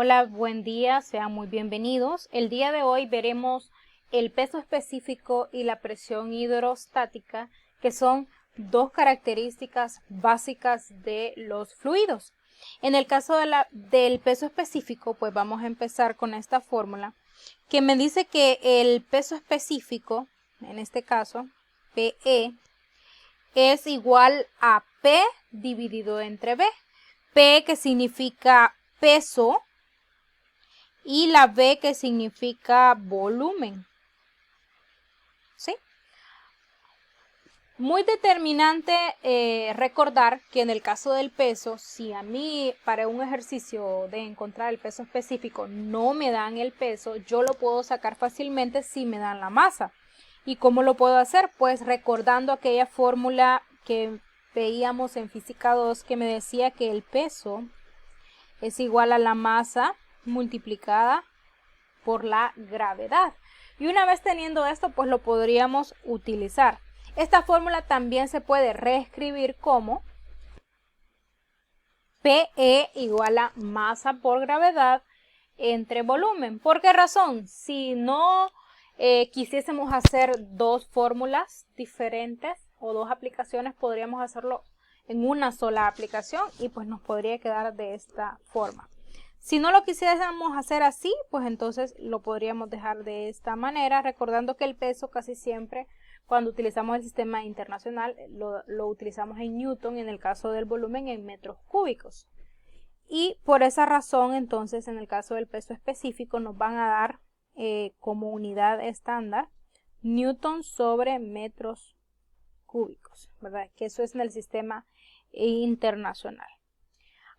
Hola, buen día, sean muy bienvenidos. El día de hoy veremos el peso específico y la presión hidrostática, que son dos características básicas de los fluidos. En el caso del peso específico, pues vamos a empezar con esta fórmula que me dice que el peso específico, en este caso, PE, es igual a P dividido entre B. P que significa peso y la B que significa volumen. ¿Sí? Muy determinante recordar que en el caso del peso, si a mí para un ejercicio de encontrar el peso específico no me dan el peso, yo lo puedo sacar fácilmente si me dan la masa. ¿Y cómo lo puedo hacer? Pues recordando aquella fórmula que veíamos en física 2 que me decía que el peso es igual a la masa multiplicada por la gravedad. Y una vez teniendo esto, pues lo podríamos utilizar. Esta fórmula también se puede reescribir como PE igual a masa por gravedad entre volumen. ¿Por qué razón? Si no quisiésemos hacer dos fórmulas diferentes o dos aplicaciones, podríamos hacerlo en una sola aplicación y pues nos podría quedar de esta forma. Si no lo quisiéramos hacer así, pues entonces lo podríamos dejar de esta manera, recordando que el peso casi siempre, cuando utilizamos el sistema internacional, lo utilizamos en Newton, en el caso del volumen en metros cúbicos. Y por esa razón, entonces, en el caso del peso específico, nos van a dar como unidad estándar Newton sobre metros cúbicos, ¿verdad? Que eso es en el sistema internacional.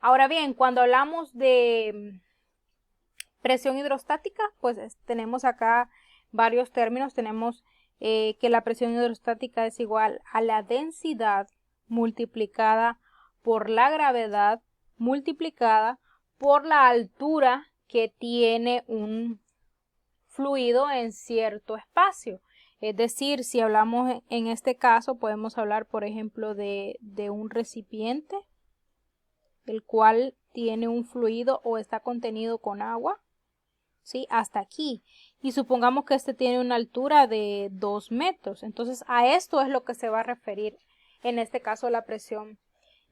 Ahora bien, cuando hablamos de presión hidrostática, pues tenemos acá varios términos. Tenemos que la presión hidrostática es igual a la densidad multiplicada por la gravedad multiplicada por la altura que tiene un fluido en cierto espacio. Es decir, si hablamos en este caso, podemos hablar, por ejemplo, de un recipiente, el cual tiene un fluido o está contenido con agua, ¿sí? Hasta aquí. Y supongamos que este tiene una altura de 2 metros. Entonces, a esto es lo que se va a referir, en este caso, la presión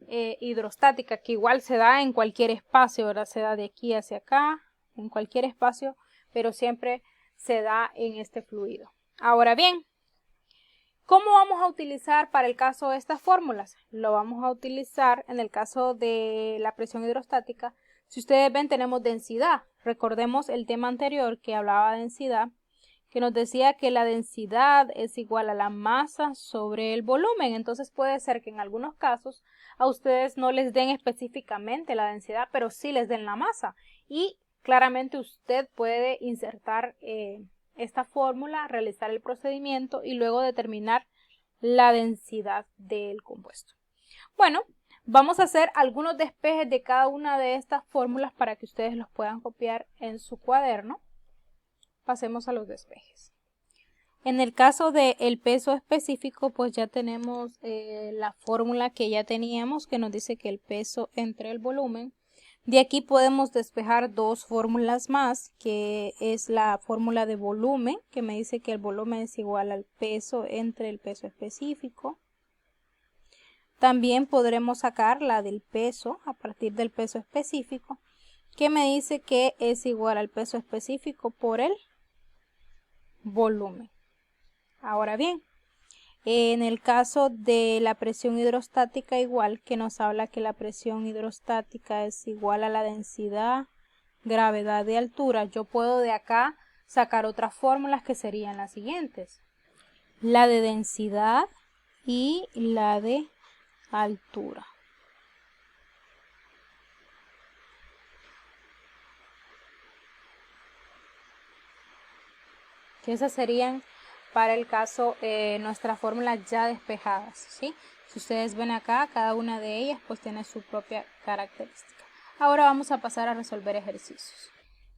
hidrostática, que igual se da en cualquier espacio, ¿verdad? Se da de aquí hacia acá, en cualquier espacio, pero siempre se da en este fluido. Ahora bien, ¿cómo vamos a utilizar para el caso de estas fórmulas? Lo vamos a utilizar en el caso de la presión hidrostática. Si ustedes ven, tenemos densidad. Recordemos el tema anterior que hablaba de densidad, que nos decía que la densidad es igual a la masa sobre el volumen. Entonces puede ser que en algunos casos a ustedes no les den específicamente la densidad, pero sí les den la masa. Y claramente usted puede insertar esta fórmula, realizar el procedimiento y luego determinar la densidad del compuesto. Bueno, vamos a hacer algunos despejes de cada una de estas fórmulas para que ustedes los puedan copiar en su cuaderno. Pasemos a los despejes. En el caso del peso específico, pues ya tenemos la fórmula que ya teníamos, que nos dice que el peso entre el volumen. De aquí podemos despejar dos fórmulas más, que es la fórmula de volumen, que me dice que el volumen es igual al peso entre el peso específico. También podremos sacar la del peso a partir del peso específico, que me dice que es igual al peso específico por el volumen. Ahora bien, en el caso de la presión hidrostática, igual, que nos habla que la presión hidrostática es igual a la densidad, gravedad y altura, yo puedo de acá sacar otras fórmulas que serían las siguientes: la de densidad y la de altura. Que esas serían para el caso nuestras fórmulas ya despejadas, ¿sí? Si ustedes ven acá, cada una de ellas pues tiene su propia característica. Ahora vamos a pasar a resolver ejercicios.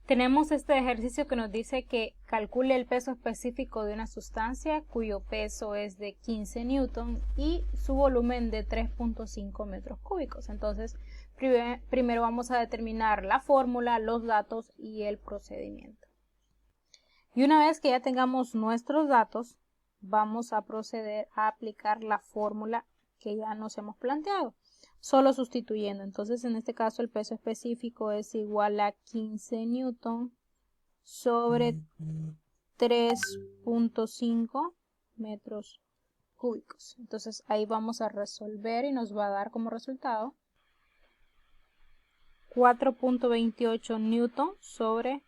Tenemos este ejercicio que nos dice que calcule el peso específico de una sustancia cuyo peso es de 15 newton y su volumen de 3.5 metros cúbicos. Entonces Primero vamos a determinar la fórmula, los datos y el procedimiento. Y una vez que ya tengamos nuestros datos, vamos a proceder a aplicar la fórmula que ya nos hemos planteado, solo sustituyendo. Entonces, en este caso, el peso específico es igual a 15 newton sobre 3.5 metros cúbicos. Entonces, ahí vamos a resolver y nos va a dar como resultado 4.28 newton sobre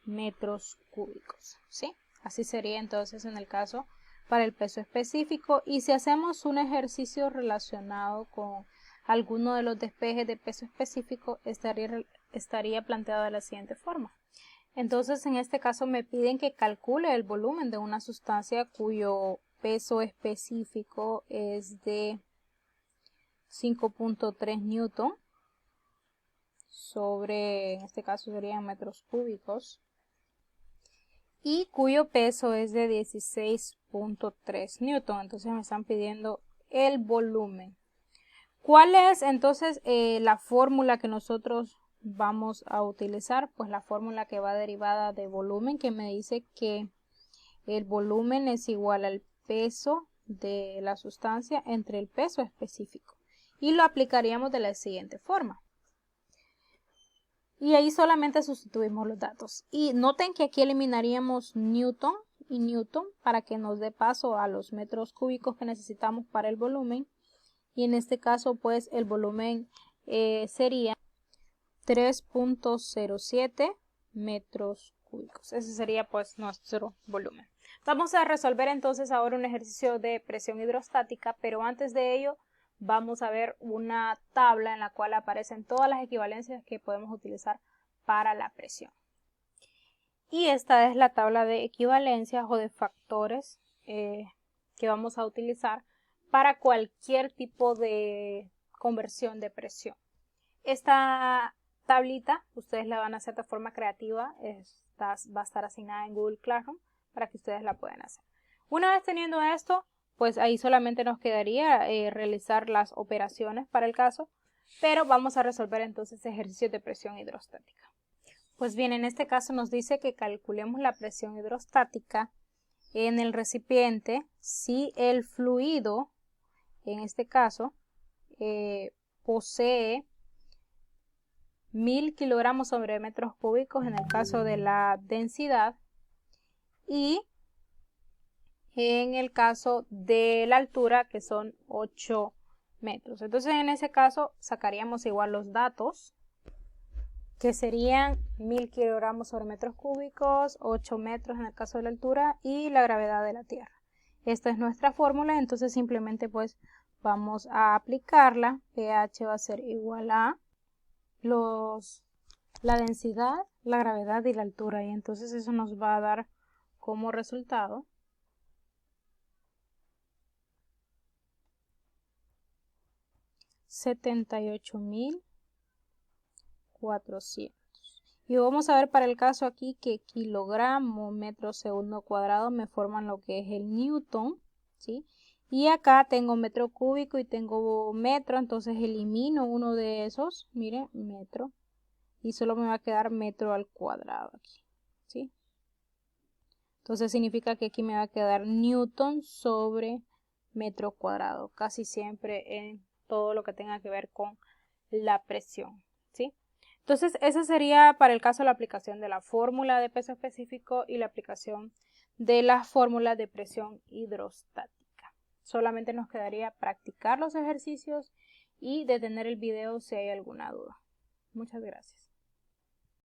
metros cúbicos, ¿sí? Así sería entonces en el caso para el peso específico. Y si hacemos un ejercicio relacionado con alguno de los despejes de peso específico, estaría planteado de la siguiente forma. Entonces, en este caso me piden que calcule el volumen de una sustancia cuyo peso específico es de 5.3 newton sobre, en este caso serían metros cúbicos, y cuyo peso es de 16.3 newton. Entonces me están pidiendo el volumen. ¿Cuál es entonces la fórmula que nosotros vamos a utilizar? Pues la fórmula que va derivada de volumen, que me dice que el volumen es igual al peso de la sustancia entre el peso específico. Y lo aplicaríamos de la siguiente forma. Y ahí solamente sustituimos los datos. Y noten que aquí eliminaríamos newton y newton para que nos dé paso a los metros cúbicos que necesitamos para el volumen. Y en este caso, pues, el volumen sería 3.07 metros cúbicos. Ese sería, pues, nuestro volumen. Vamos a resolver entonces ahora un ejercicio de presión hidrostática, pero antes de ello vamos a ver una tabla en la cual aparecen todas las equivalencias que podemos utilizar para la presión. Y esta es la tabla de equivalencias o de factores que vamos a utilizar para cualquier tipo de conversión de presión. Esta tablita ustedes la van a hacer de forma creativa, va a estar asignada en Google Classroom para que ustedes la puedan hacer. Una vez teniendo esto, pues ahí solamente nos quedaría realizar las operaciones para el caso, pero vamos a resolver entonces ejercicios de presión hidrostática. Pues bien, en este caso nos dice que calculemos la presión hidrostática en el recipiente si el fluido, en este caso, posee 1000 kilogramos sobre metros cúbicos en el caso de la densidad y en el caso de la altura, que son 8 metros. Entonces, en ese caso, sacaríamos igual los datos, que serían 1000 kilogramos sobre metros cúbicos, 8 metros en el caso de la altura y la gravedad de la Tierra. Esta es nuestra fórmula, entonces simplemente pues vamos a aplicarla. pH va a ser igual a la densidad, la gravedad y la altura. Y entonces eso nos va a dar como resultado 78.400. Y vamos a ver para el caso aquí que kilogramo, metro, segundo cuadrado me forman lo que es el newton, ¿sí? Y acá tengo metro cúbico y tengo metro, entonces elimino uno de esos, miren, metro, y solo me va a quedar metro al cuadrado aquí, ¿sí? Entonces significa que aquí me va a quedar newton sobre metro cuadrado, casi siempre en todo lo que tenga que ver con la presión, ¿sí? Entonces, esa sería para el caso de la aplicación de la fórmula de peso específico y la aplicación de la fórmula de presión hidrostática. Solamente nos quedaría practicar los ejercicios y detener el video si hay alguna duda. Muchas gracias.